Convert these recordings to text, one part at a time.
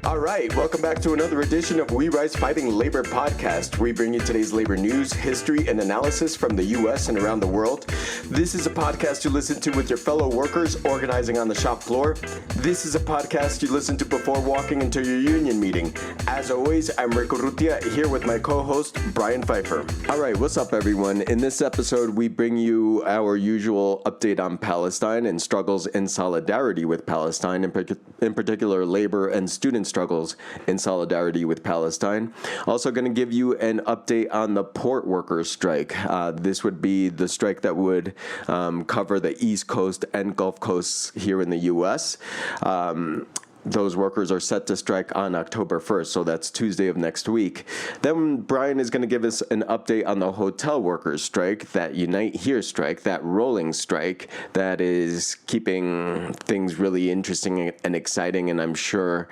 All right, welcome back to another edition of We Rise Fighting Labor podcast. We bring you today's labor news, history, and analysis from the U.S. and around the world. This is a podcast you listen to with your fellow workers organizing on the shop floor. This is a podcast you listen to before walking into your union meeting. As always, I'm Rico Rutia, here with my co-host, Brian Pfeiffer. All right, what's up, everyone? In this episode, we bring you our usual update on Palestine and struggles in solidarity with Palestine, in particular labor and student struggles in solidarity with Palestine. Also going to give you an update on the port workers strike. This would be the strike that would cover the East Coast and Gulf Coasts here in the U.S. Those workers are set to strike on October 1st, so that's Tuesday of next week. Then Brian is going to give us an update on the hotel workers strike, that Unite Here strike, that rolling strike that is keeping things really interesting and exciting, and I'm sure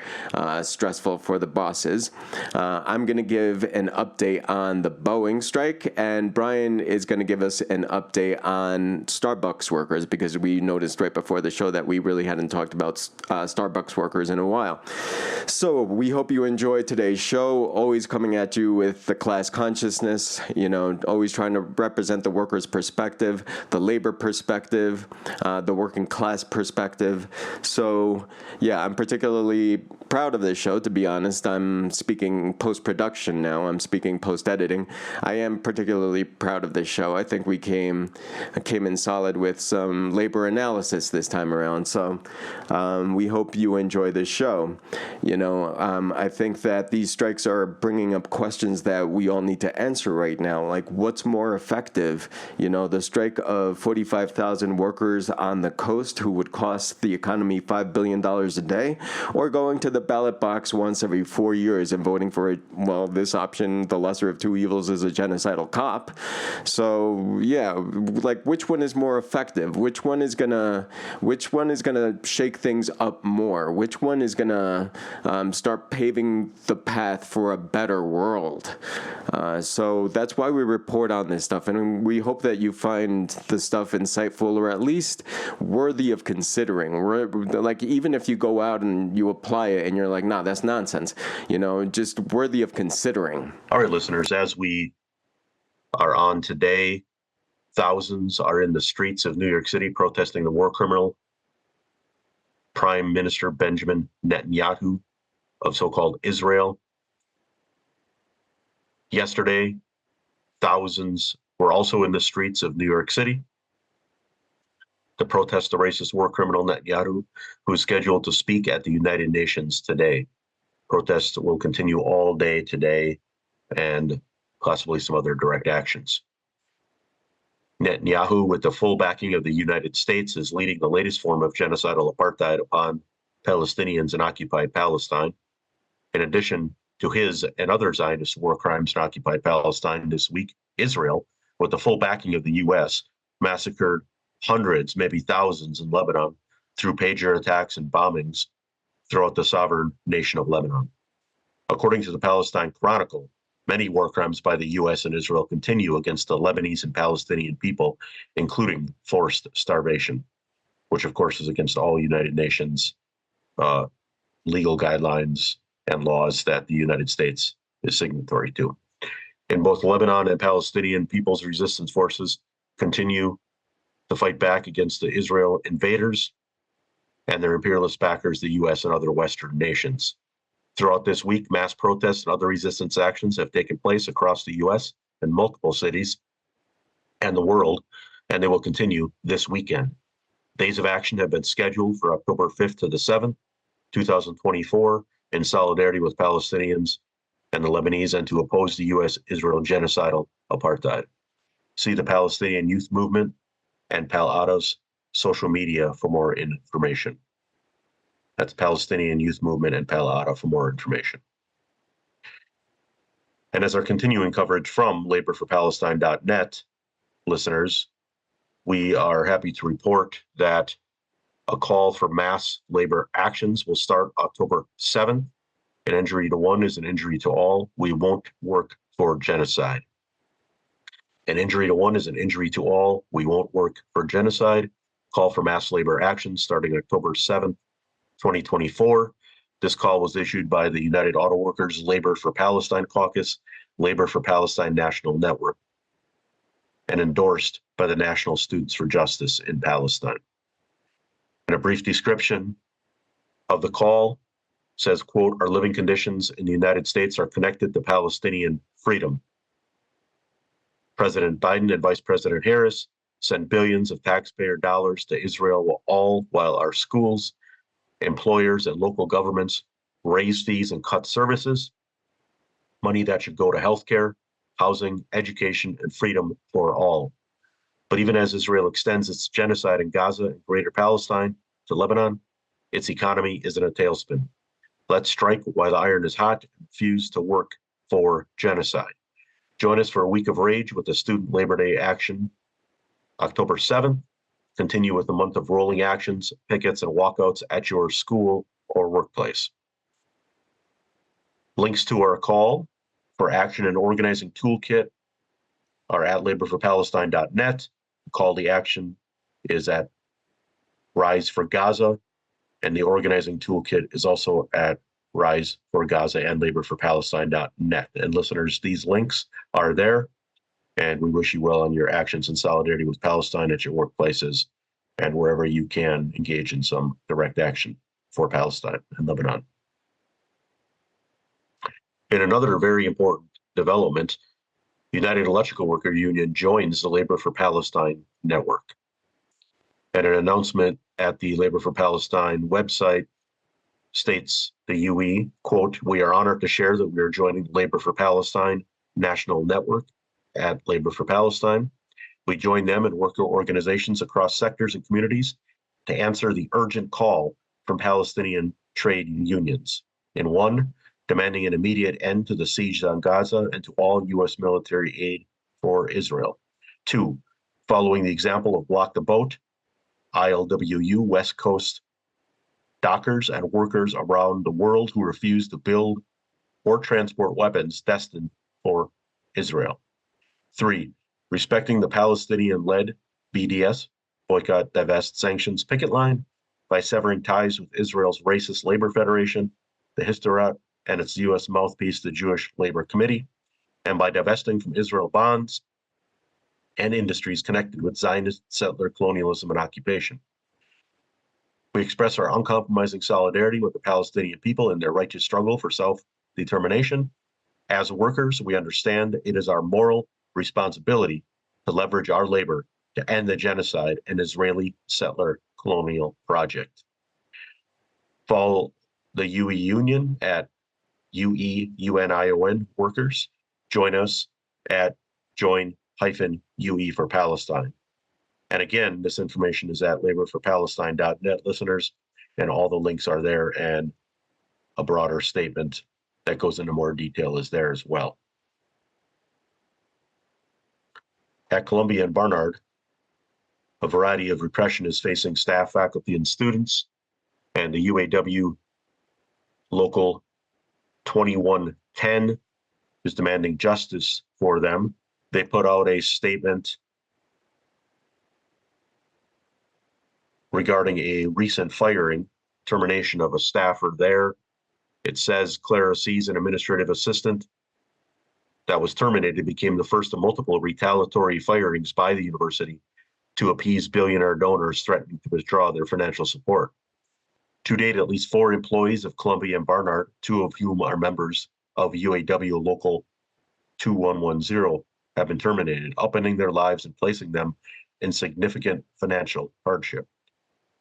stressful for the bosses. I'm going to give an update on the Boeing strike, and Brian is going to give us an update on Starbucks workers, because we noticed right before the show that we really hadn't talked about Starbucks workers in a while. So we hope you enjoy today's show, always coming at you with the class consciousness, always trying to represent the workers' perspective, the labor perspective, the working class perspective. So yeah, I'm particularly proud of this show, to be honest. I'm speaking post-production now. I'm speaking post-editing. I am particularly proud of this show. I think we came in solid with some labor analysis this time around. So we hope you enjoy this show. I think that these strikes are bringing up questions that we all need to answer right now. Like, what's more effective? The strike of 45,000 workers on the coast who would cost the economy $5 billion a day, or going to the ballot box once every 4 years and voting for this option, the lesser of two evils, is a genocidal cop. So yeah, which one is more effective? Which one is gonna shake things up more? Which one is going to start paving the path for a better world? So that's why we report on this stuff, and we hope that you find the stuff insightful, or at least worthy of considering. Even if you go out and you apply it and you're like, nah, that's nonsense, just worthy of considering. All right, listeners, as we are on today, thousands are in the streets of New York City protesting the war criminal Prime Minister Benjamin Netanyahu of so-called Israel. Yesterday, thousands were also in the streets of New York City to protest the racist war criminal Netanyahu, who is scheduled to speak at the United Nations today. Protests will continue all day today, and possibly some other direct actions. Netanyahu, with the full backing of the United States, is leading the latest form of genocidal apartheid upon Palestinians in occupied Palestine. In addition to his and other Zionist war crimes in occupied Palestine this week, Israel, with the full backing of the U.S., massacred hundreds, maybe thousands in Lebanon through pager attacks and bombings throughout the sovereign nation of Lebanon. According to the Palestine Chronicle, many war crimes by the U.S. and Israel continue against the Lebanese and Palestinian people, including forced starvation, which, of course, is against all United Nations legal guidelines and laws that the United States is signatory to. In both Lebanon and Palestinian People's Resistance Forces continue to fight back against the Israel invaders and their imperialist backers, the U.S. and other Western nations. Throughout this week, mass protests and other resistance actions have taken place across the U.S. and multiple cities and the world, and they will continue this weekend. Days of action have been scheduled for October 5th to the 7th, 2024, in solidarity with Palestinians and the Lebanese, and to oppose the U.S.-Israel genocidal apartheid. See the Palestinian Youth Movement and Pal Atta's social media for more information. That's Palestinian Youth Movement and Pal Atta for more information. And as our continuing coverage from laborforpalestine.net, listeners, we are happy to report that a call for mass labor actions will start October 7th. An injury to one is an injury to all. We won't work for genocide. An injury to one is an injury to all. We won't work for genocide. Call for mass labor action starting October 7th, 2024. This call was issued by the United Auto Workers Labor for Palestine Caucus, Labor for Palestine National Network, and endorsed by the National Students for Justice in Palestine. And a brief description of the call says, quote, "Our living conditions in the United States are connected to Palestinian freedom. President Biden and Vice President Harris send billions of taxpayer dollars to Israel, all while our schools, employers, and local governments raise fees and cut services, money that should go to healthcare, housing, education, and freedom for all. But even as Israel extends its genocide in Gaza and Greater Palestine to Lebanon, its economy is in a tailspin. Let's strike while the iron is hot and refuse to work for genocide." Join us for a week of rage with the Student Labor Day action, October 7th. Continue with the month of rolling actions, pickets, and walkouts at your school or workplace. Links to our call for action and organizing toolkit are at laborforpalestine.net. Call to action is at Rise for Gaza, and the organizing toolkit is also at Rise for Gaza and laborforpalestine.net. And listeners, these links are there, and we wish you well on your actions in solidarity with Palestine at your workplaces and wherever you can engage in some direct action for Palestine and Lebanon. In another very important development, United Electrical Worker Union joins the Labor for Palestine network. And an announcement at the Labor for Palestine website states the UE, quote, "We are honored to share that we are joining Labor for Palestine National Network at Labor for Palestine. We join them and worker organizations across sectors and communities to answer the urgent call from Palestinian trade unions. In one, demanding an immediate end to the siege on Gaza and to all U.S. military aid for Israel. Two, following the example of Block the Boat, ILWU West Coast dockers and workers around the world who refuse to build or transport weapons destined for Israel. Three, respecting the Palestinian-led BDS, Boycott, Divest, Sanctions picket line by severing ties with Israel's racist labor federation, the Histadrut, and its U.S. mouthpiece, the Jewish Labor Committee, and by divesting from Israel bonds and industries connected with Zionist settler colonialism and occupation. We express our uncompromising solidarity with the Palestinian people in their righteous struggle for self-determination. As workers, we understand it is our moral responsibility to leverage our labor to end the genocide and Israeli settler colonial project. Follow the UE Union at UEUNION Workers. Join us at join-UE for Palestine. And again, this information is at laborforpalestine.net, listeners, and all the links are there, and a broader statement that goes into more detail is there as well. At Columbia and Barnard, a variety of repression is facing staff, faculty, and students, and the UAW Local 2110 is demanding justice for them. They put out a statement regarding a recent firing, termination of a staffer there. It says Clara C's, an administrative assistant that was terminated, became the first of multiple retaliatory firings by the university to appease billionaire donors threatening to withdraw their financial support. To date, at least 4 employees of Columbia and Barnard, 2 of whom are members of UAW Local 2110, have been terminated, upending their lives and placing them in significant financial hardship.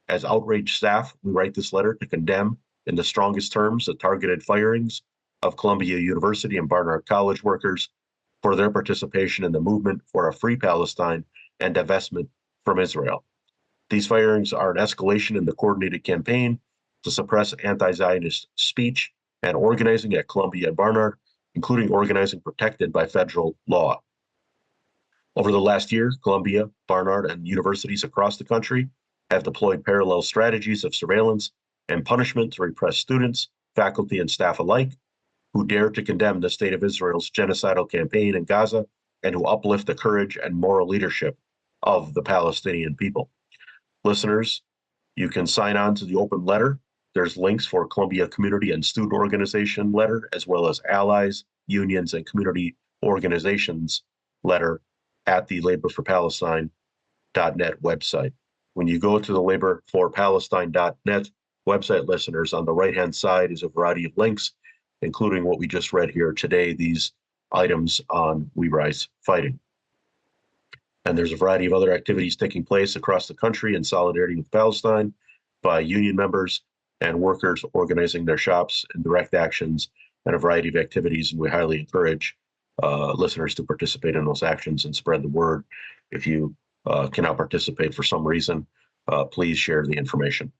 As outraged staff, we write this letter to condemn in the strongest terms the targeted firings of Columbia University and Barnard College workers for their participation in the movement for a free Palestine and divestment from Israel. These firings are an escalation in the coordinated campaign to suppress anti-Zionist speech and organizing at Columbia and Barnard, including organizing protected by federal law. Over the last year, Columbia, Barnard, and universities across the country have deployed parallel strategies of surveillance and punishment to repress students, faculty, and staff alike who dare to condemn the state of Israel's genocidal campaign in Gaza and who uplift the courage and moral leadership of the Palestinian people. Listeners, you can sign on to the open letter. There's links for Columbia Community and Student Organization letter, as well as allies, unions, and community organizations letter at the laborforpalestine.net website. When you go to the laborforpalestine.net website, listeners, on the right-hand side is a variety of links, including what we just read here today, these items on We Rise Fighting. And there's a variety of other activities taking place across the country in solidarity with Palestine by union members and workers organizing their shops and direct actions and a variety of activities. And we highly encourage listeners to participate in those actions and spread the word. If you cannot participate for some reason, please share the information.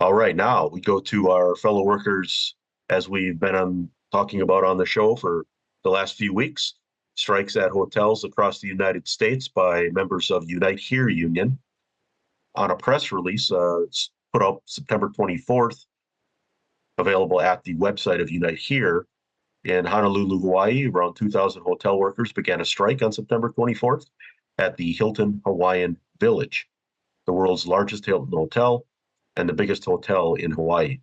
All right, now we go to our fellow workers, as we've been talking about on the show for the last few weeks. Strikes at hotels across the United States by members of Unite Here Union. On a press release, it's put up September 24th, available at the website of Unite Here. In Honolulu, Hawaii, around 2,000 hotel workers began a strike on September 24th at the Hilton Hawaiian Village, the world's largest Hilton hotel and the biggest hotel in Hawaii.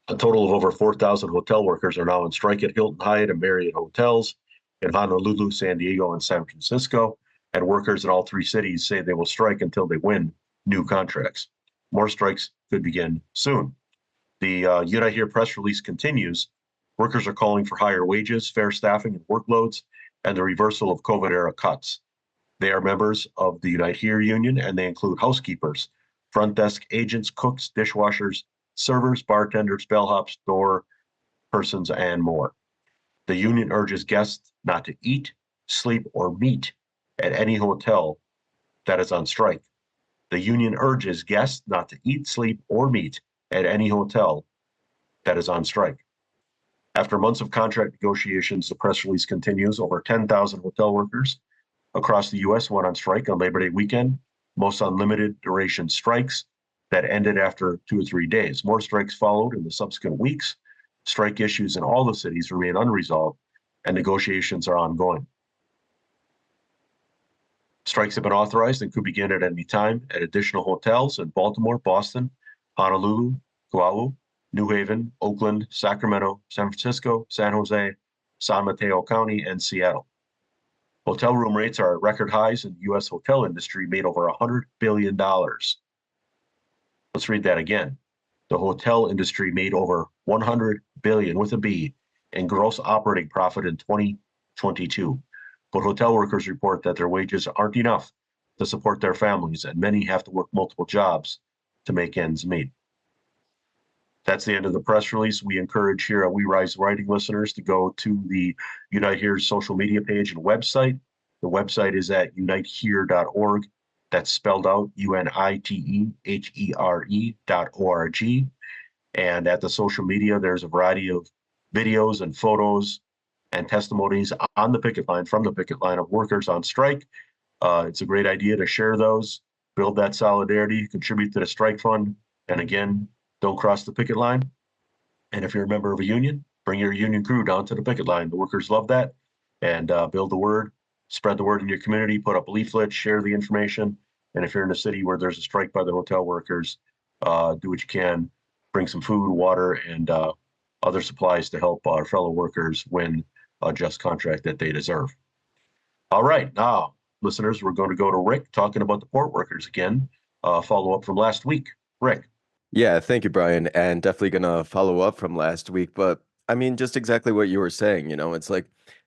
A total of over 4,000 hotel workers are now on strike at Hilton Hyatt and Marriott hotels in Honolulu, San Diego, and San Francisco, and workers in all three cities say they will strike until they win new contracts. More strikes could begin soon. The Unite Here press release continues. Workers are calling for higher wages, fair staffing and workloads, and the reversal of COVID-era cuts. They are members of the Unite Here union, and they include housekeepers, front desk agents, cooks, dishwashers, servers, bartenders, bellhops, door persons, and more. The union urges guests not to eat, sleep, or meet at any hotel that is on strike. The union urges guests not to eat, sleep, or meet at any hotel that is on strike. After months of contract negotiations, the press release continues. Over 10,000 hotel workers across the U.S. went on strike on Labor Day weekend, most on limited duration strikes that ended after 2 or 3 days. More strikes followed in the subsequent weeks. Strike issues in all the cities remain unresolved, and negotiations are ongoing. Strikes have been authorized and could begin at any time at additional hotels in Baltimore, Boston, Honolulu, Oahu, New Haven, Oakland, Sacramento, San Francisco, San Jose, San Mateo County, and Seattle. Hotel room rates are at record highs, and the U.S. hotel industry made over $100 billion. Let's read that again. The hotel industry made over 100 billion with a B in gross operating profit in 2022. But hotel workers report that their wages aren't enough to support their families, and many have to work multiple jobs to make ends meet. That's the end of the press release. We encourage here at We Rise Writing listeners to go to the Unite Here's social media page and website. The website is at unitehere.org. That's spelled out UNITEHERE.org. And at the social media, there's a variety of videos and photos and testimonies on the picket line, from the picket line, of workers on strike. It's a great idea to share those, build that solidarity, contribute to the strike fund. And again, don't cross the picket line. And if you're a member of a union, bring your union crew down to the picket line. The workers love that. And build the word, spread the word in your community, put up leaflets, share the information. And if you're in a city where there's a strike by the hotel workers, do what you can, bring some food, water, and other supplies to help our fellow workers win a just contract that they deserve. All right, now, listeners, we're going to go to Rick talking about the port workers again, follow up from last week. Rick. Yeah, thank you, Brian. And definitely going to follow up from last week. But I mean, just exactly what you were saying, it's like,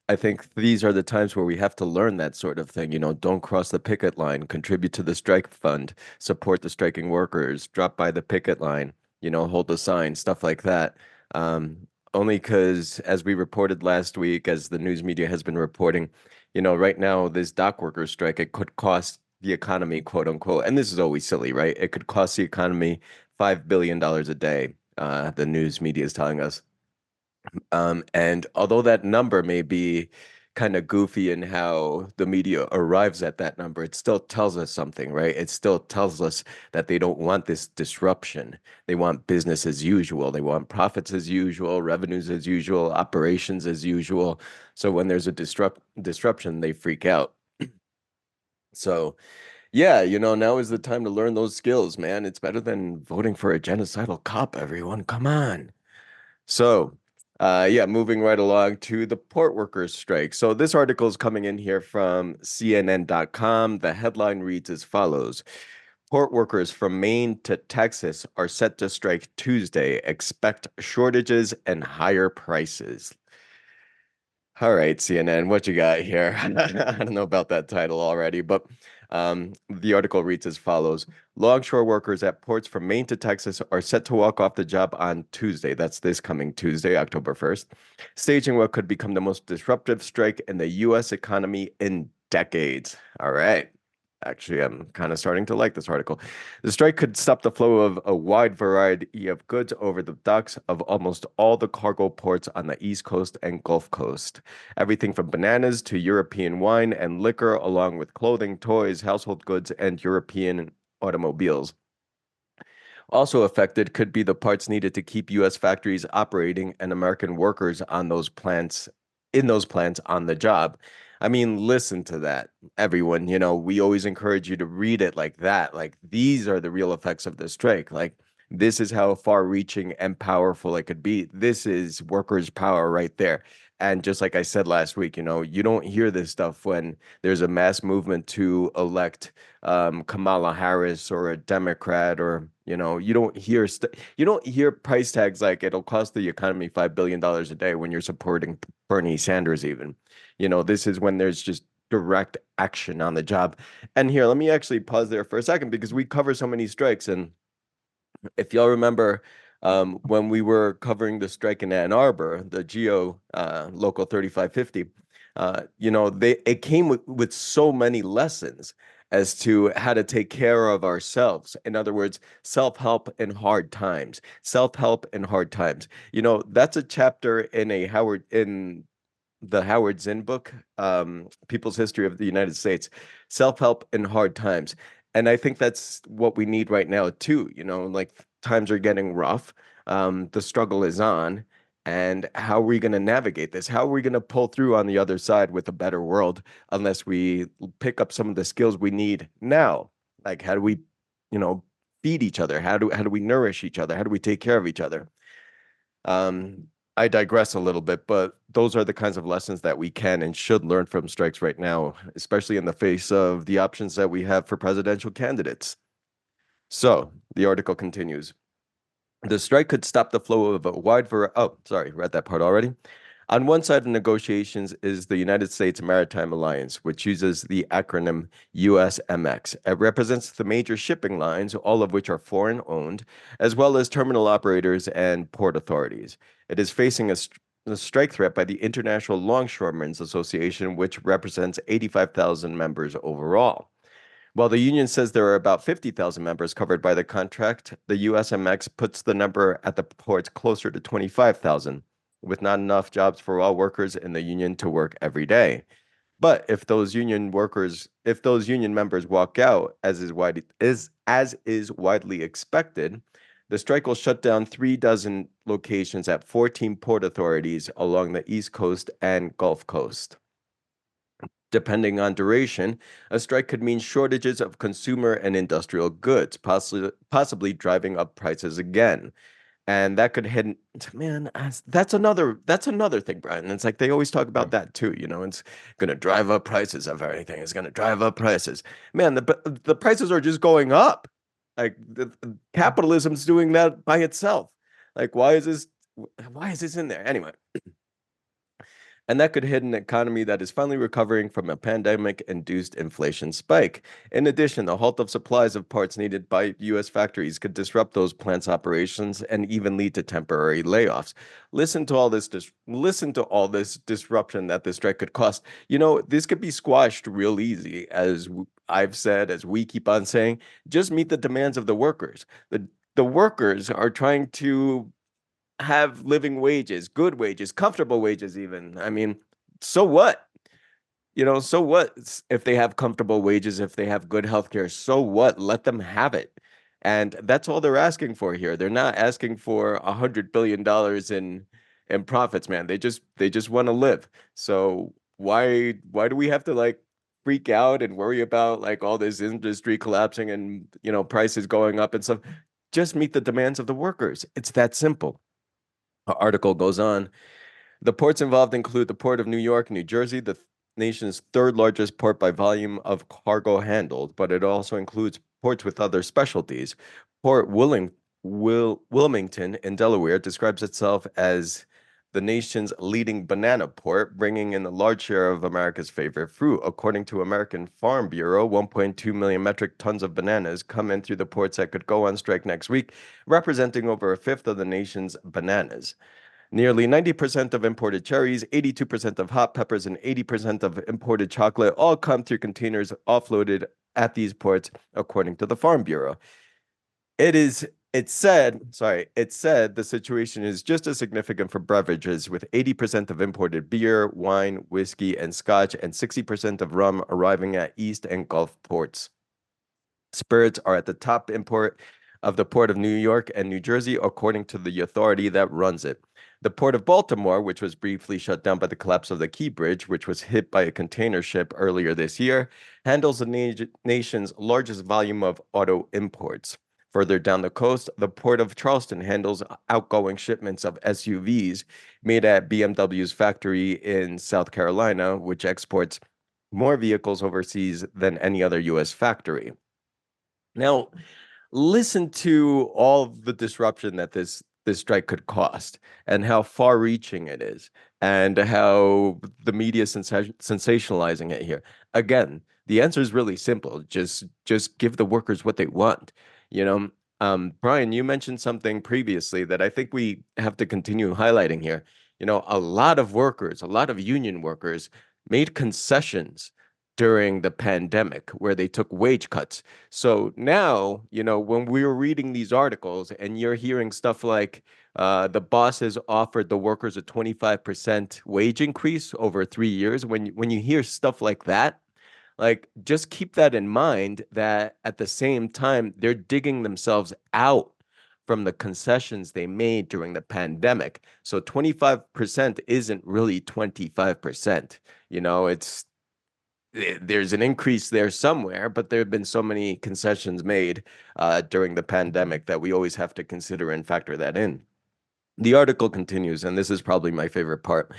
I think these are the times where we have to learn that sort of thing. Don't cross the picket line, contribute to the strike fund, support the striking workers, drop by the picket line, hold the sign, stuff like that. Only because, as we reported last week, as the news media has been reporting, right now, this dock workers strike, it could cost the economy, quote unquote, and this is always silly, right? It could cost the economy $5 billion a day, the news media is telling us. And although that number may be, kind of goofy in how the media arrives at that number, it still tells us something, right? It still tells us that they don't want this disruption. They want business as usual. They want profits as usual, revenues as usual, operations as usual. So when there's a disruption, they freak out. So yeah, now is the time to learn those skills, man. It's better than voting for a genocidal cop, everyone. Come on. So, yeah, moving right along to the port workers strike. So this article is coming in here from CNN.com. The headline reads as follows. Port workers from Maine to Texas are set to strike Tuesday. Expect shortages and higher prices. All right, CNN, what you got here? I don't know about that title already, but the article reads as follows. Longshore workers at ports from Maine to Texas are set to walk off the job on Tuesday. That's this coming Tuesday, October 1st, staging what could become the most disruptive strike in the U.S. economy in decades. All right. Actually, I'm kind of starting to like this article. The strike could stop the flow of a wide variety of goods over the docks of almost all the cargo ports on the East Coast and Gulf Coast. Everything from bananas to European wine and liquor, along with clothing, toys, household goods, and European automobiles. Also affected could be the parts needed to keep U.S. factories operating and American workers on those plants, in those plants on the job. I mean, listen to that, everyone. We always encourage you to read it like that. Like, these are the real effects of the strike. Like, this is how far reaching and powerful it could be. This is workers' power right there. And just like I said last week, you don't hear this stuff when there's a mass movement to elect Kamala Harris or a Democrat, or you don't hear price tags like it'll cost the economy $5 billion a day when you're supporting Bernie Sanders even. This is when there's just direct action on the job. And here, let me actually pause there for a second because we cover so many strikes. And if y'all remember, when we were covering the strike in Ann Arbor, the Geo Local 3550, it came with so many lessons as to how to take care of ourselves. In other words, self-help in hard times. Self-help in hard times. That's a chapter in the Howard Zinn book, People's History of the United States, self-help in hard times. And I think that's what we need right now too. Like, times are getting rough. The struggle is on. And how are we going to navigate this? How are we going to pull through on the other side with a better world unless we pick up some of the skills we need now? Like, how do we, feed each other? How do we nourish each other? How do we take care of each other? I digress a little bit, but those are the kinds of lessons that we can and should learn from strikes right now, especially in the face of the options that we have for presidential candidates. So the article continues. The strike could stop the flow of a wide variety. Oh, sorry, read that part already. On one side of negotiations is the United States Maritime Alliance, which uses the acronym USMX. It represents the major shipping lines, all of which are foreign owned, as well as terminal operators and port authorities. It is facing a strike threat by the International Longshoremen's Association, which represents 85,000 members overall. While the union says there are about 50,000 members covered by the contract, the USMX puts the number at the ports closer to 25,000, with not enough jobs for all workers in the union to work every day. But if those union members walk out, as is widely expected, the strike will shut down 36 locations at 14 port authorities along the East Coast and Gulf Coast. Depending on duration, a strike could mean shortages of consumer and industrial goods, possibly driving up prices again. And that could hit, man, that's another thing, Brian. It's like they always talk about that too. It's going to drive up prices of everything. It's going to drive up prices. Man, the prices are just going up. Like, capitalism's doing that by itself. Like, why is this in there? Anyway. And that could hit an economy that is finally recovering from a pandemic-induced inflation spike. In addition, the halt of supplies of parts needed by U.S. factories could disrupt those plants' operations and even lead to temporary layoffs. Listen to all this disruption that this strike could cost. This could be squashed real easy, as I've said, as we keep on saying. Just meet the demands of the workers. The workers are trying to have living wages, good wages, comfortable wages even. I mean, so what? So what if they have comfortable wages, if they have good healthcare, so what? Let them have it. And that's all they're asking for here. They're not asking for $100 billion in profits, man. They just want to live. So why do we have to like freak out and worry about like all this industry collapsing and prices going up and stuff? Just meet the demands of the workers. It's that simple. The article goes on. The ports involved include the Port of New York, New Jersey, the nation's third largest port by volume of cargo handled, but it also includes ports with other specialties. Port Wilmington in Delaware describes itself as the nation's leading banana port, bringing in a large share of America's favorite fruit. According to American Farm Bureau, 1.2 million metric tons of bananas come in through the ports that could go on strike next week, representing over a fifth of the nation's bananas. Nearly 90% of imported cherries, 82% of hot peppers, and 80% of imported chocolate all come through containers offloaded at these ports, according to the Farm Bureau. It said the situation is just as significant for beverages, with 80% of imported beer, wine, whiskey, and scotch, and 60% of rum arriving at East and Gulf ports. Spirits are at the top import of the Port of New York and New Jersey, according to the authority that runs it. The Port of Baltimore, which was briefly shut down by the collapse of the Key Bridge, which was hit by a container ship earlier this year, handles the nation's largest volume of auto imports. Further down the coast, the Port of Charleston handles outgoing shipments of SUVs made at BMW's factory in South Carolina, which exports more vehicles overseas than any other U.S. factory. Now, listen to all the disruption that this strike could cost and how far-reaching it is and how the media is sensationalizing it here. Again, the answer is really simple. Just give the workers what they want. You know, Brian, you mentioned something previously that I think we have to continue highlighting here. A lot of workers, a lot of union workers made concessions during the pandemic where they took wage cuts. So now, when we're reading these articles and you're hearing stuff like the bosses offered the workers a 25% wage increase over 3 years, when you hear stuff like that, like just keep that in mind that at the same time, they're digging themselves out from the concessions they made during the pandemic. So 25% isn't really 25%. There's an increase there somewhere, but there have been so many concessions made during the pandemic that we always have to consider and factor that in. The article continues, and this is probably my favorite part.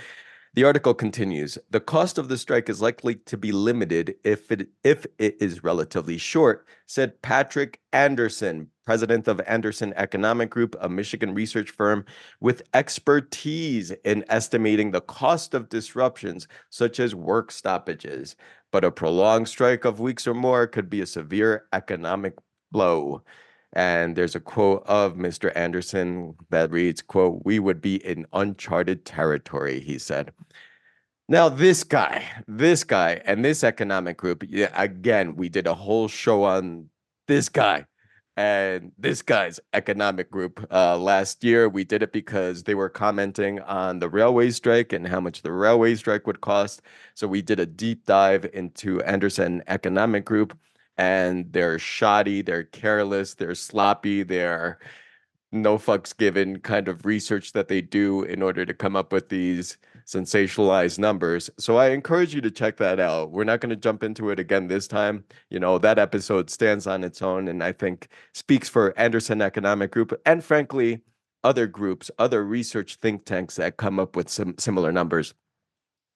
The article continues. The cost of the strike is likely to be limited if it is relatively short, said Patrick Anderson, president of Anderson Economic Group, a Michigan research firm with expertise in estimating the cost of disruptions such as work stoppages. But a prolonged strike of weeks or more could be a severe economic blow. And there's a quote of Mr. Anderson that reads, quote, "We would be in uncharted territory," he said. Now, this guy, and this economic group, yeah, again, we did a whole show on this guy and this guy's economic group last year. We did it because they were commenting on the railway strike and how much the railway strike would cost. So we did a deep dive into Anderson Economic Group, and they're shoddy, they're careless, they're sloppy, they're no fucks given kind of research that they do in order to come up with these sensationalized numbers. So I encourage you to check that out. We're not going to jump into it again this time. That episode stands on its own and I think speaks for Anderson Economic Group and frankly, other groups, other research think tanks that come up with some similar numbers.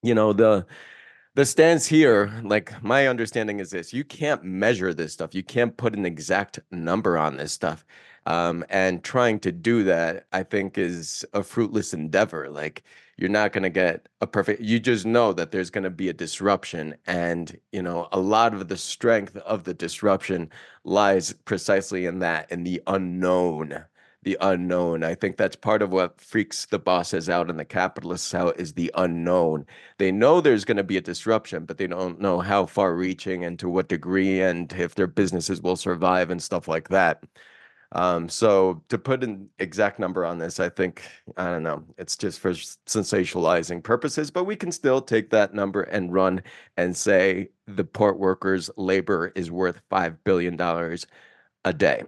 The stance here, like my understanding is this: you can't measure this stuff. You can't put an exact number on this stuff. And trying to do that, I think, is a fruitless endeavor. Like you're not going to get a perfect, you just know that there's going to be a disruption. And, a lot of the strength of the disruption lies precisely in that, in the unknown. The unknown. I think that's part of what freaks the bosses out and the capitalists out is the unknown. They know there's going to be a disruption, but they don't know how far reaching and to what degree and if their businesses will survive and stuff like that. So to put an exact number on this, I think, I don't know, it's just for sensationalizing purposes, but we can still take that number and run and say the port workers' labor is worth $5 billion a day.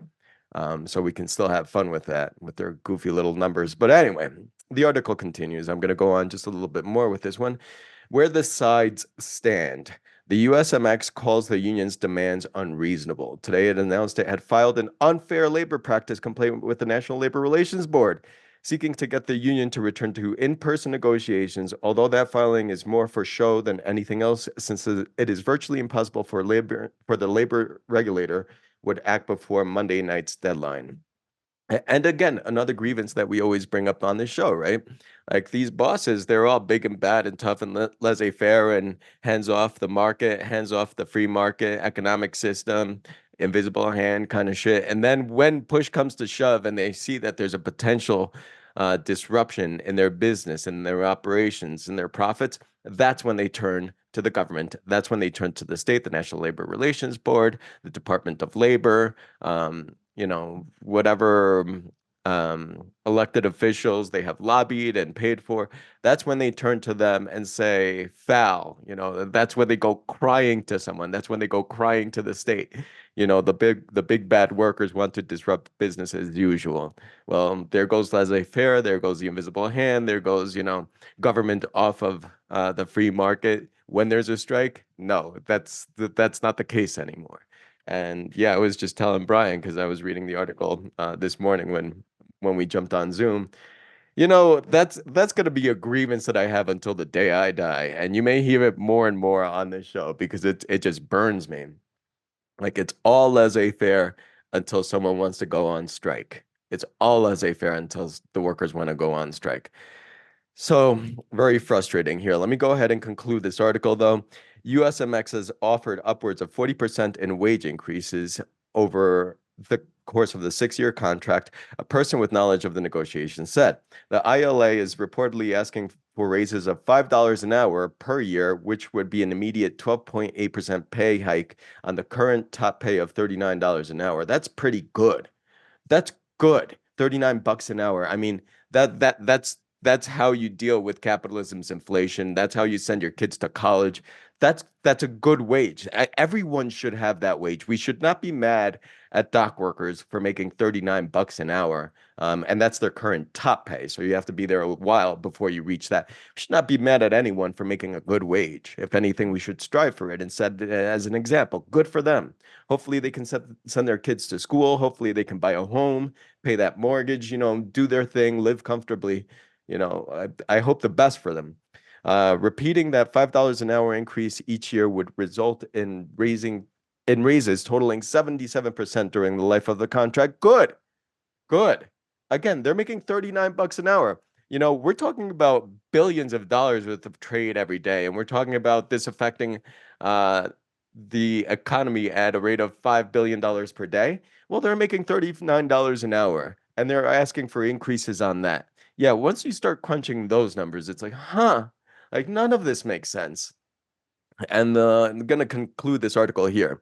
So we can still have fun with that, with their goofy little numbers. But anyway, the article continues. I'm going to go on just a little bit more with this one. Where the sides stand. The USMX calls the union's demands unreasonable. Today, it announced it had filed an unfair labor practice complaint with the National Labor Relations Board, seeking to get the union to return to in-person negotiations, although that filing is more for show than anything else, since it is virtually impossible for the labor regulator would act before Monday night's deadline. And again, another grievance that we always bring up on this show, right? Like these bosses, they're all big and bad and tough and laissez-faire and hands off the market, hands off the free market economic system, invisible hand kind of shit. And then when push comes to shove and they see that there's a potential disruption in their business and their operations and their profits, that's when they turn to the government. That's when they turn to the state, the National Labor Relations Board, the Department of Labor, whatever elected officials they have lobbied and paid for. That's when they turn to them and say, foul. That's when they go crying to someone. That's when they go crying to the state. The big bad workers want to disrupt business as usual. Well, there goes laissez-faire, there goes the invisible hand, there goes, government off of the free market. When there's a strike, no, that's not the case anymore. And yeah, I was just telling Brian because I was reading the article this morning when we jumped on Zoom. That's going to be a grievance that I have until the day I die, and you may hear it more and more on this show because it just burns me. Like it's all laissez-faire until someone wants to go on strike. It's all laissez-faire until the workers want to go on strike. So very frustrating here. Let me go ahead and conclude this article, though. USMX has offered upwards of 40% in wage increases over the course of the 6-year contract, a person with knowledge of the negotiations said. The ILA is reportedly asking for raises of $5 an hour per year, which would be an immediate 12.8% pay hike on the current top pay of $39 an hour. That's pretty good. That's good. 39 bucks an hour. I mean, that's how you deal with capitalism's inflation. That's how you send your kids to college. That's a good wage. Everyone should have that wage. We should not be mad at dock workers for making 39 bucks an hour. And that's their current top pay. So you have to be there a while before you reach that. We should not be mad at anyone for making a good wage. If anything, we should strive for it and set it as an example. Good for them. Hopefully they can send their kids to school. Hopefully they can buy a home, pay that mortgage, do their thing, live comfortably. I hope the best for them. Repeating that $5 an hour increase each year would result in raises totaling 77% during the life of the contract. Good. Good. Again, they're making 39 bucks an hour. We're talking about billions of dollars worth of trade every day, and we're talking about this affecting the economy at a rate of $5 billion per day. Well, they're making $39 an hour, and they're asking for increases on that. Yeah, once you start crunching those numbers, it's like, huh, like none of this makes sense. And I'm going to conclude this article here.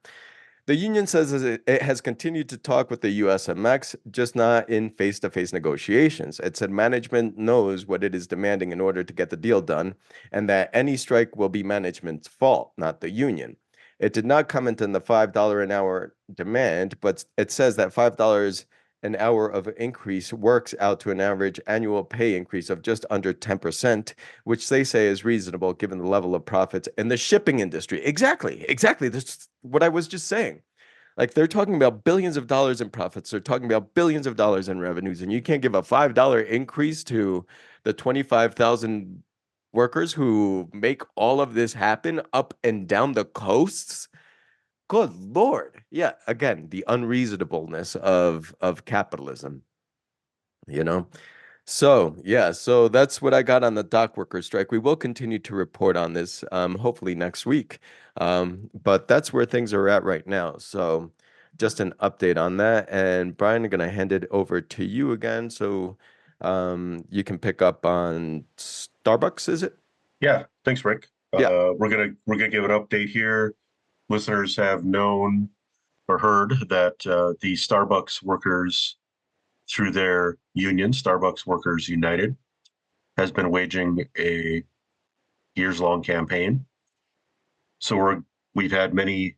The union says it has continued to talk with the USMX, just not in face-to-face negotiations. It said management knows what it is demanding in order to get the deal done, and that any strike will be management's fault, not the union. It did not comment on the $5 an hour demand, but it says that $5 an hour of increase works out to an average annual pay increase of just under 10%, which they say is reasonable given the level of profits in the shipping industry. Exactly. That's what I was just saying. Like they're talking about billions of dollars in profits. They're talking about billions of dollars in revenues, and you can't give a $5 increase to the 25,000 workers who make all of this happen up and down the coasts. Good Lord. Yeah, again, the unreasonableness of capitalism, you know? So, yeah, so that's what I got on the dock worker strike. We will continue to report on this, hopefully next week. But that's where things are at right now. So, just an update on that. And Brian, I'm gonna hand it over to you again, so you can pick up on Starbucks, is it? Yeah, thanks, Rick. Yeah. We're gonna give an update here. Listeners have known or heard that the Starbucks workers, through their union, Starbucks Workers United, has been waging a years-long campaign. So we've had many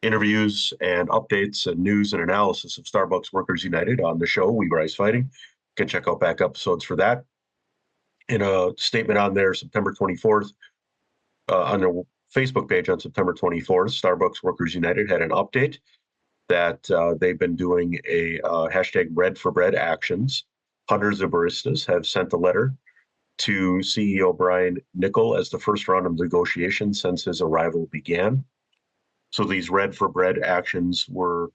interviews and updates and news and analysis of Starbucks Workers United on the show, We Rise Fighting. You can check out back episodes for that. In a statement on their September 24th, on their Facebook page on September 24th, Starbucks Workers United had an update that they've been doing a hashtag Bread for Bread actions. Hundreds of baristas have sent a letter to CEO Brian Niccol as the first round of negotiations since his arrival began. So these Red for Bread actions were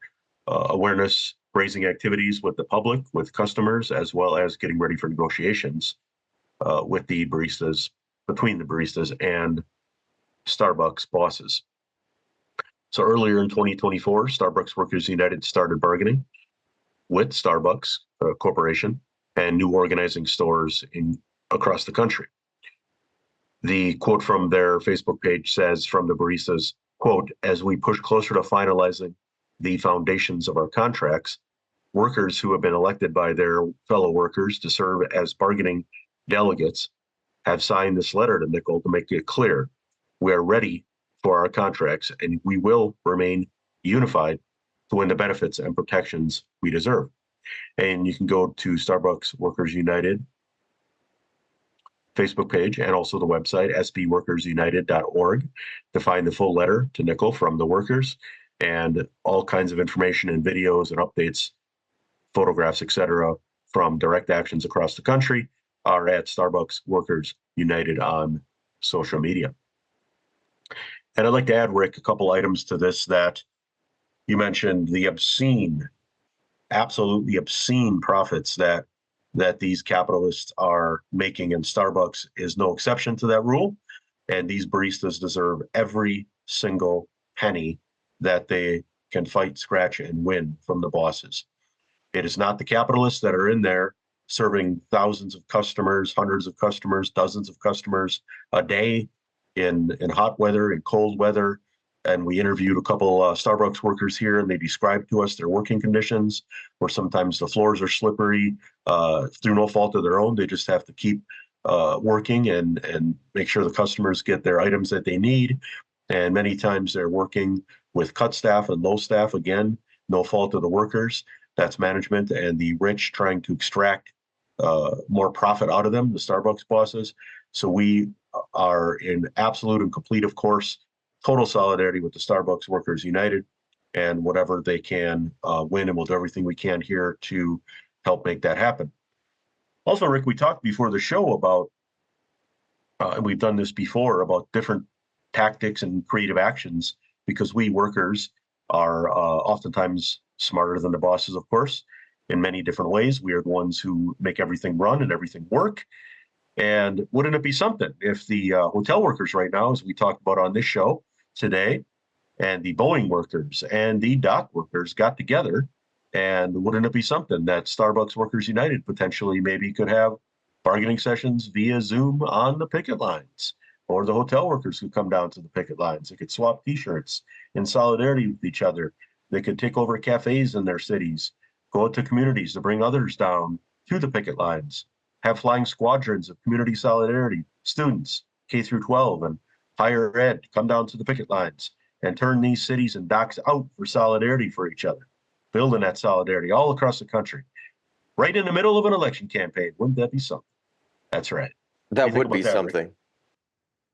awareness raising activities with the public, with customers, as well as getting ready for negotiations with the baristas, between the baristas and Starbucks bosses. So earlier in 2024, Starbucks Workers United started bargaining with Starbucks Corporation and new organizing stores across the country. The quote from their Facebook page says, from the baristas, quote, as we push closer to finalizing the foundations of our contracts, workers who have been elected by their fellow workers to serve as bargaining delegates have signed this letter to Niccol to make it clear we are ready for our contracts and we will remain unified to win the benefits and protections we deserve. And you can go to Starbucks Workers United Facebook page and also the website sbworkersunited.org to find the full letter to Niccol from the workers, and all kinds of information and videos and updates, photographs, etc., from direct actions across the country are at Starbucks Workers United on social media. And I'd like to add, Rick, a couple items to this that you mentioned: the obscene, absolutely obscene profits that these capitalists are making, and Starbucks is no exception to that rule. And these baristas deserve every single penny that they can fight, scratch, and win from the bosses. It is not the capitalists that are in there serving thousands of customers, hundreds of customers, dozens of customers a day in hot weather and cold weather. And we interviewed a couple Starbucks workers here, and they described to us their working conditions, where sometimes the floors are slippery through no fault of their own. They just have to keep working and make sure the customers get their items that they need. And many times they're working with cut staff and low staff, again, no fault of the workers. That's management and the rich trying to extract more profit out of them, the Starbucks bosses. So we are in absolute and complete, of course, total solidarity with the Starbucks Workers United, and whatever they can win, and we'll do everything we can here to help make that happen. Also, Rick, we talked before the show about, and we've done this before, about different tactics and creative actions, because we workers are oftentimes smarter than the bosses, of course, in many different ways. We are the ones who make everything run and everything work. And wouldn't it be something if the hotel workers right now, as we talked about on this show today, and the Boeing workers and the dock workers got together, and wouldn't it be something that Starbucks Workers United potentially maybe could have bargaining sessions via Zoom on the picket lines, or the hotel workers who come down to the picket lines? They could swap T-shirts in solidarity with each other. They could take over cafes in their cities, go out to communities to bring others down to the picket lines, have flying squadrons of community solidarity, students, K through 12 and higher ed, come down to the picket lines and turn these cities and docks out for solidarity for each other, building that solidarity all across the country, right in the middle of an election campaign. Wouldn't that be something? That's right. That would be something.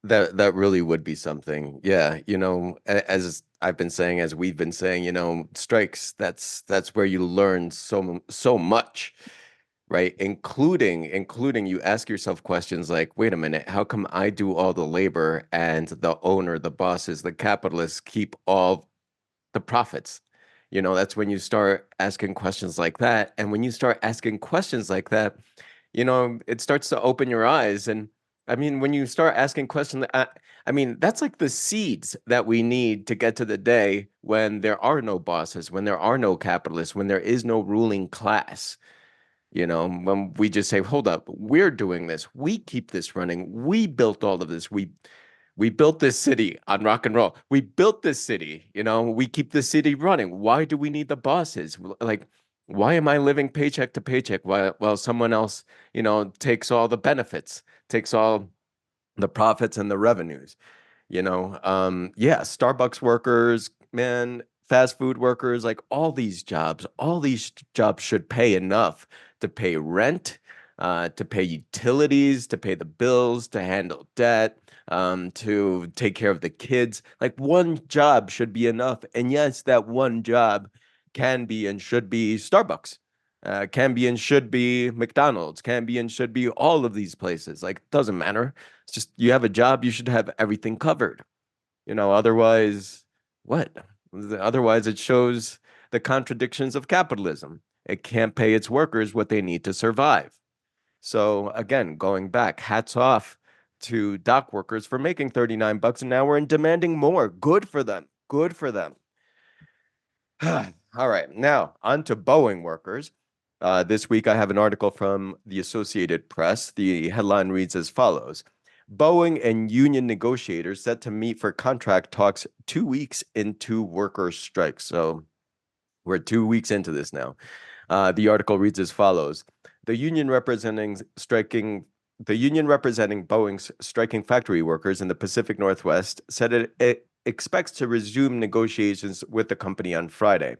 That really would be something. Yeah, as I've been saying, as we've been saying, strikes, that's where you learn so much. Right, including you ask yourself questions like, wait a minute, how come I do all the labor and the owner, the bosses, the capitalists keep all the profits? That's when you start asking questions like that. And when you start asking questions like that, it starts to open your eyes. And I mean, when you start asking questions, I mean, that's like the seeds that we need to get to the day when there are no bosses, when there are no capitalists, when there is no ruling class. When we just say, hold up, we're doing this, we keep this running, we built all of this, we We built this city on rock and roll. We built this city, we keep the city running. Why do we need the bosses? Like, why am I living paycheck to paycheck while someone else, takes all the benefits, takes all the profits and the revenues? Yeah, Starbucks workers, man, fast food workers, like all these jobs should pay enough to pay rent, to pay utilities, to pay the bills, to handle debt, to take care of the kids. Like one job should be enough. And yes, that one job can be and should be Starbucks. Can be and should be McDonald's, can be and should be all of these places. Like, doesn't matter. It's just you have a job, you should have everything covered. Otherwise, what? Otherwise, it shows the contradictions of capitalism. It can't pay its workers what they need to survive. So again, going back, hats off to dock workers for making 39 bucks an hour and demanding more. Good for them. Good for them. All right, now on to Boeing workers. This week, I have an article from the Associated Press. The headline reads as follows: Boeing and union negotiators set to meet for contract talks 2 weeks into worker strikes. So we're 2 weeks into this now. The article reads as follows: The union representing Boeing's striking factory workers in the Pacific Northwest said it expects to resume negotiations with the company on Friday.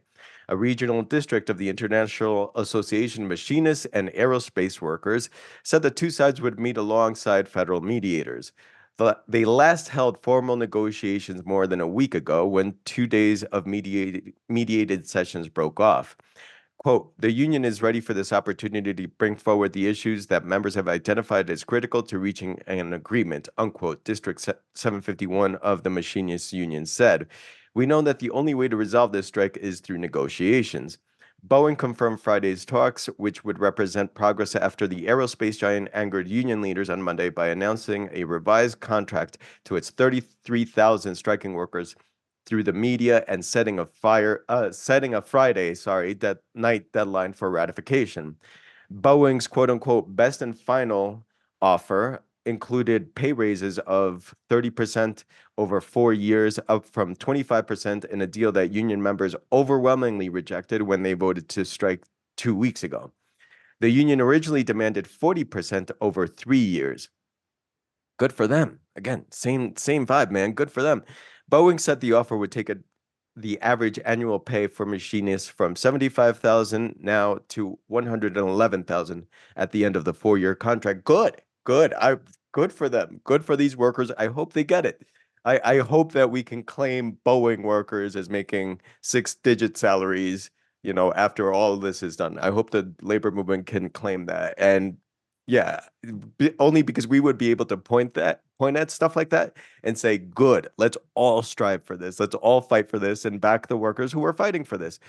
A regional district of the International Association of Machinists and Aerospace Workers said the two sides would meet alongside federal mediators. They last held formal negotiations more than a week ago when 2 days of mediated sessions broke off. Quote, the union is ready for this opportunity to bring forward the issues that members have identified as critical to reaching an agreement, unquote, District 751 of the Machinists Union said. We know that the only way to resolve this strike is through negotiations. Boeing confirmed Friday's talks, which would represent progress after the aerospace giant angered union leaders on Monday by announcing a revised contract to its 33,000 striking workers through the media and setting a Friday, that night deadline for ratification. Boeing's quote unquote best and final offer included pay raises of 30% over 4 years, up from 25% in a deal that union members overwhelmingly rejected when they voted to strike 2 weeks ago. The union originally demanded 40% over 3 years. Good for them. Again, same vibe, man. Good for them. Boeing said the offer would take the average annual pay for machinists from 75,000 now to 111,000 at the end of the 4-year contract. Good. Good for them. Good for these workers. I hope they get it. I hope that we can claim Boeing workers as making 6-digit salaries, after all of this is done. I hope the labor movement can claim that. And yeah, only because we would be able to point at stuff like that and say, good, let's all strive for this. Let's all fight for this and back the workers who are fighting for this.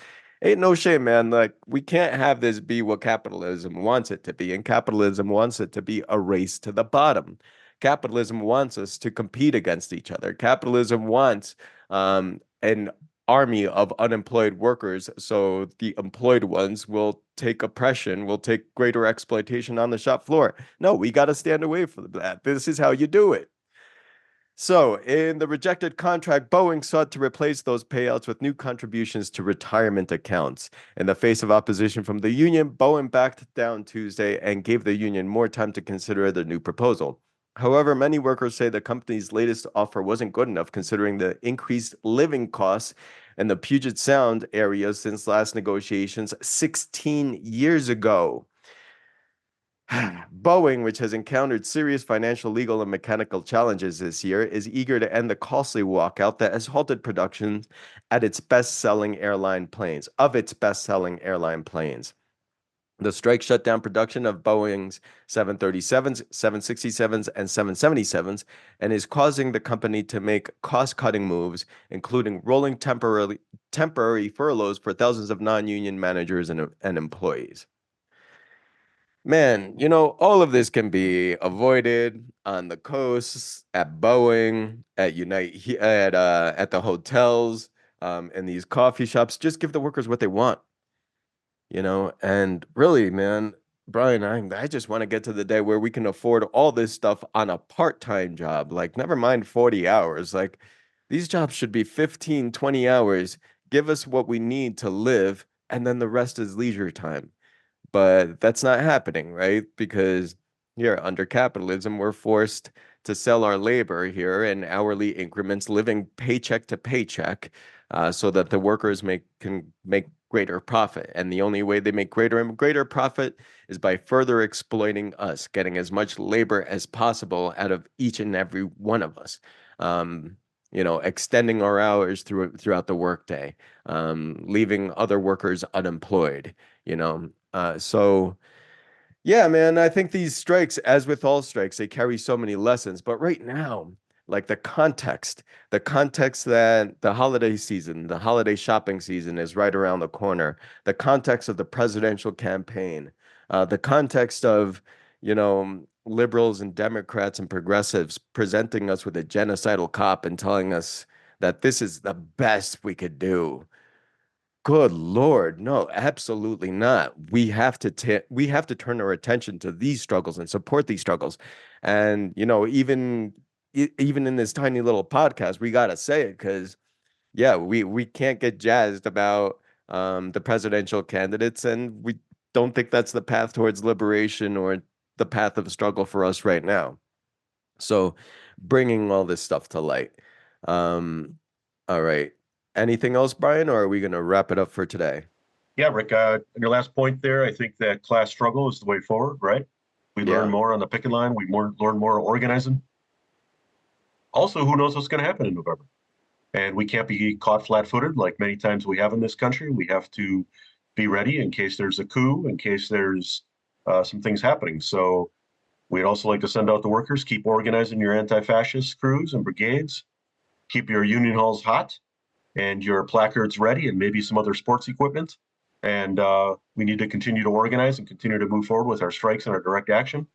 Ain't no shame, man. Like, we can't have this be what capitalism wants it to be. And capitalism wants it to be a race to the bottom. Capitalism wants us to compete against each other. Capitalism wants an army of unemployed workers, so the employed ones will take oppression, will take greater exploitation on the shop floor. No, we got to stand away from that. This is how you do it. So, in the rejected contract, Boeing sought to replace those payouts with new contributions to retirement accounts. In the face of opposition from the union, Boeing backed down Tuesday and gave the union more time to consider the new proposal. However, many workers say the company's latest offer wasn't good enough considering the increased living costs in the Puget Sound area since last negotiations 16 years ago. Boeing, which has encountered serious financial, legal, and mechanical challenges this year, is eager to end the costly walkout that has halted production of its best-selling airline planes. The strike shut down production of Boeing's 737s, 767s, and 777s, and is causing the company to make cost-cutting moves, including rolling temporary furloughs for thousands of non-union managers and employees. Man, all of this can be avoided on the coasts, at Boeing, at the hotels, and these coffee shops. Just give the workers what they want. And really, man, Brian, I just want to get to the day where we can afford all this stuff on a part-time job. Like, never mind 40 hours. Like, these jobs should be 15, 20 hours. Give us what we need to live, and then the rest is leisure time. But that's not happening, right? Because here, under capitalism, we're forced to sell our labor here in hourly increments, living paycheck to paycheck, so that the workers can make greater profit. And the only way they make greater and greater profit is by further exploiting us, getting as much labor as possible out of each and every one of us. Um, extending our hours throughout the workday, leaving other workers unemployed, so yeah, man, I think these strikes, as with all strikes, they carry so many lessons. But right now, like the context that the holiday season, the holiday shopping season is right around the corner, the context of the presidential campaign, the context of, liberals and Democrats and progressives presenting us with a genocidal cop and telling us that this is the best we could do. Good Lord, no, absolutely not. We have to turn our attention to these struggles and support these struggles. And even in this tiny little podcast, we gotta say it because yeah, we can't get jazzed about the presidential candidates, and we don't think that's the path towards liberation or the path of struggle for us right now. So, bringing all this stuff to light. Um, all right. Anything else, Brian, or are we going to wrap it up for today? Yeah, Rick, on your last point there, I think that class struggle is the way forward, right? We learn Yeah. more on the picket line. Learn more organizing. Also, who knows what's going to happen in November? And we can't be caught flat-footed like many times we have in this country. We have to be ready in case there's a coup, in case there's some things happening. So we'd also like to send out the workers, keep organizing your anti-fascist crews and brigades, keep your union halls hot and your placards ready, and maybe some other sports equipment. And we need to continue to organize and continue to move forward with our strikes and our direct action.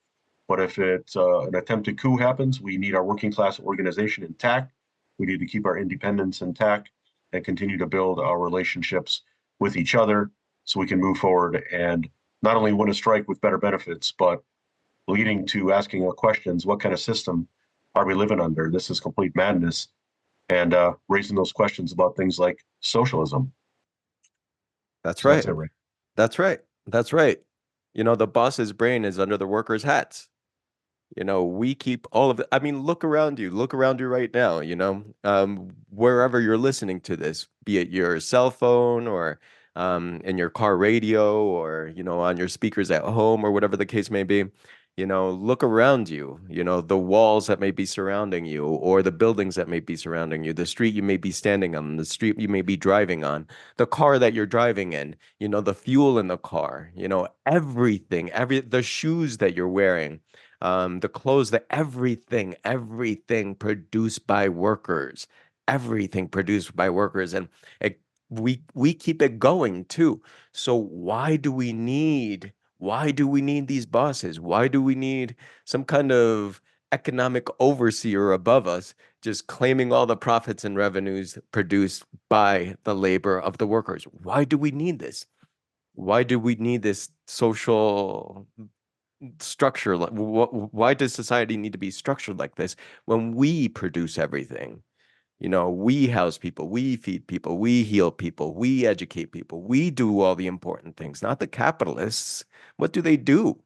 But if it's an attempted coup happens, we need our working class organization intact. We need to keep our independence intact and continue to build our relationships with each other so we can move forward and not only win a strike with better benefits, but leading to asking questions, what kind of system are we living under? This is complete madness. And raising those questions about things like socialism. That's So that's right. it, Rick. That's right. That's right. The boss's brain is under the workers' hats. We keep all of it. I mean, look around you right now, wherever you're listening to this, be it your cell phone or in your car radio or, on your speakers at home or whatever the case may be. Look around you, the walls that may be surrounding you or the buildings that may be surrounding you, the street you may be standing on, the street you may be driving on, the car that you're driving in, the fuel in the car, everything, the shoes that you're wearing, the clothes, everything produced by workers, everything produced by workers, and we keep it going too. So why do we need these bosses? Why do we need some kind of economic overseer above us just claiming all the profits and revenues produced by the labor of the workers? Why do we need this? Why do we need this social structure? Why does society need to be structured like this when we produce everything? We house people, we feed people, we heal people, we educate people, we do all the important things, not the capitalists. What do they do?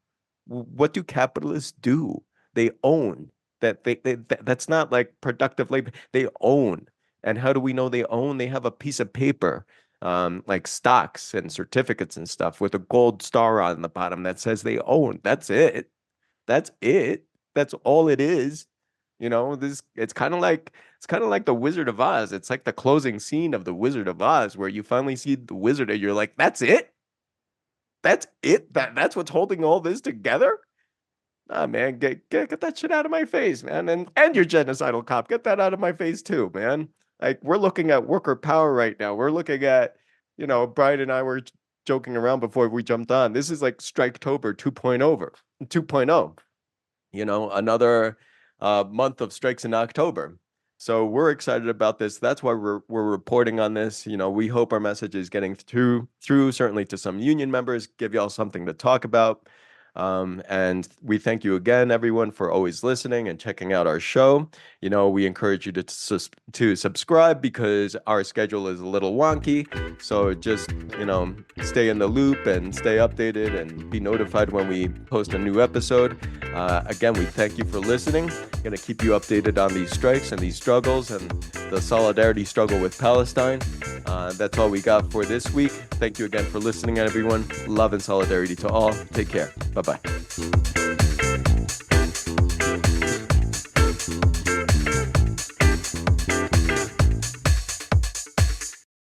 What do capitalists do? They own that's not like productive labor. They own. And how do we know they own? They have a piece of paper, like stocks and certificates and stuff with a gold star on the bottom that says they own. That's it. That's it. That's all it is. This it's kind of like the Wizard of Oz. It's like the closing scene of the Wizard of Oz where you finally see the wizard and you're like, that's it? That's it? That's what's holding all this together? Ah, man, get that shit out of my face, man. And your genocidal cop, get that out of my face too, man. Like we're looking at worker power right now. We're looking at, Brian and I were joking around before we jumped on. This is like Striketober 2.0, another month of strikes in October. So we're excited about this. That's why we're reporting on this. We hope our message is getting through certainly to some union members, give y'all something to talk about. And we thank you again, everyone, for always listening and checking out our show. We encourage you to subscribe because our schedule is a little wonky. So just, stay in the loop and stay updated and be notified when we post a new episode. Again, we thank you for listening. Going to keep you updated on these strikes and these struggles and the solidarity struggle with Palestine. That's all we got for this week. Thank you again for listening, everyone. Love and solidarity to all. Take care. Bye-bye.